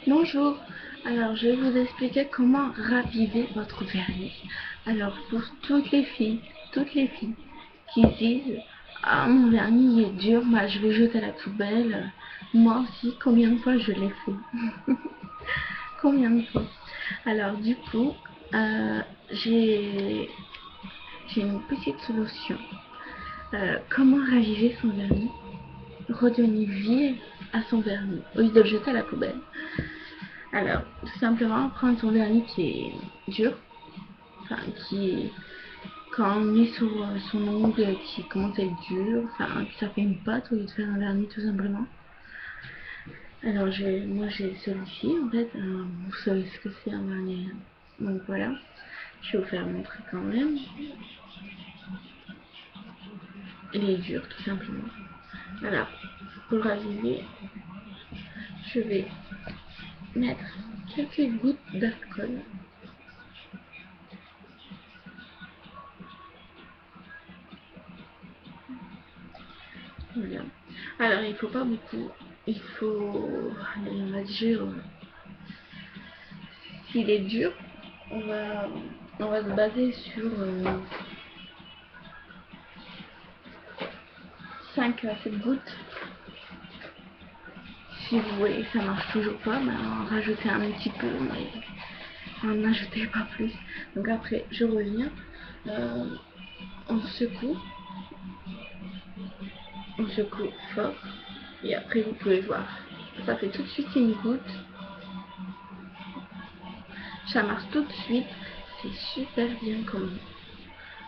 Bonjour, alors je vais vous expliquer comment raviver votre vernis. Alors pour toutes les filles qui disent ah mon vernis est dur, bah, je vais jeter à la poubelle. Moi aussi, combien de fois je l'ai fait? Combien de fois? Alors du coup, euh, j'ai j'ai une petite solution. Comment raviver son vernis? Redonner vie à son vernis au lieu de le jeter à la poubelle. Alors, tout simplement, prendre son vernis qui est dur, enfin, quand on met sur son ongle qui commence à être dur, enfin, que ça fait une pâte au lieu de faire un vernis tout simplement. Alors, moi j'ai celui-ci en fait, vous savez ce que c'est un vernis, donc voilà, je vais vous faire montrer quand même. Il est dur tout simplement. Alors, pour le raviver, je vais mettre quelques gouttes d'alcool. Voilà. Alors, il faut pas beaucoup. Il faut, allez, on va dire, s'il est dur, on va se baser sur 5 à 7 gouttes. Si vous voyez que ça marche toujours pas, ben, rajoutez un petit peu, mais n'ajoutez pas plus. Donc après, je reviens, euh, on secoue fort, et après vous pouvez voir. Ça fait tout de suite une goutte, ça marche tout de suite, c'est super bien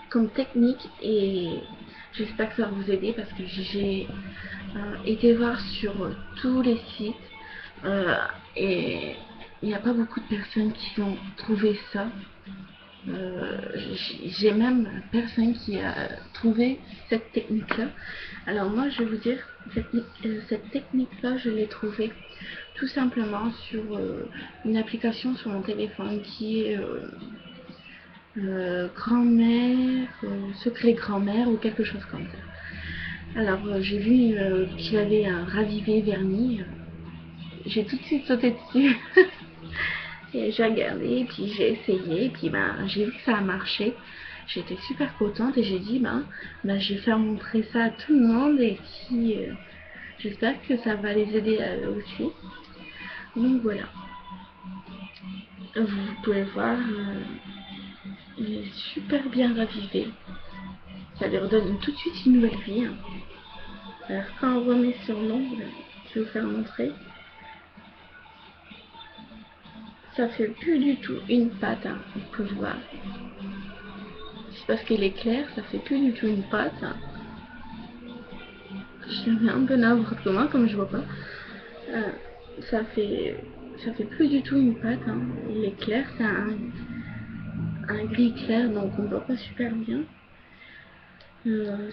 comme technique et j'espère que ça va vous aider parce que j'ai été voir sur tous les sites et il n'y a pas beaucoup de personnes qui ont trouvé ça. J'ai même personne qui a trouvé cette technique là. Alors moi je vais vous dire, cette technique là je l'ai trouvée tout simplement sur une application sur mon téléphone qui est grand-mère, secret grand-mère ou quelque chose comme ça. Alors j'ai vu qu'il avait un ravivé vernis, j'ai tout de suite sauté dessus et j'ai regardé et puis j'ai essayé et puis ben j'ai vu que ça a marché. J'étais super contente et j'ai dit ben je vais faire montrer ça à tout le monde et puis j'espère que ça va les aider à eux aussi. Donc voilà, vous pouvez voir, il est super bien ravivé. Ça lui redonne tout de suite une nouvelle vie. Hein. Alors quand on remet sur l'ombre, je vais vous faire montrer. Ça fait plus du tout une pâte, hein, vous pouvez voir. C'est parce qu'il est clair, ça fait plus du tout une pâte. Hein. Je le mets un peu n'importe comment, comme je vois pas. Euh, ça fait plus du tout une pâte. Hein. Il est clair, c'est un gris clair, donc on voit pas super bien.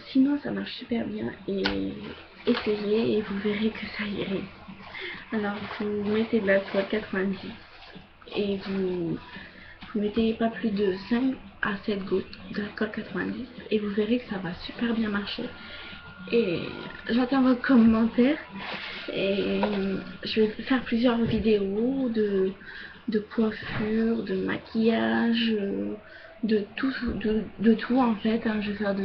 Sinon, ça marche super bien et essayez et vous verrez que ça irait. Alors, vous mettez de la soie 90 et vous mettez pas plus de 5 à 7 gouttes d'alcool 90 et vous verrez que ça va super bien marcher. Et j'attends vos commentaires et je vais faire plusieurs vidéos de coiffure, de maquillage, de tout en fait. Hein. Je vais faire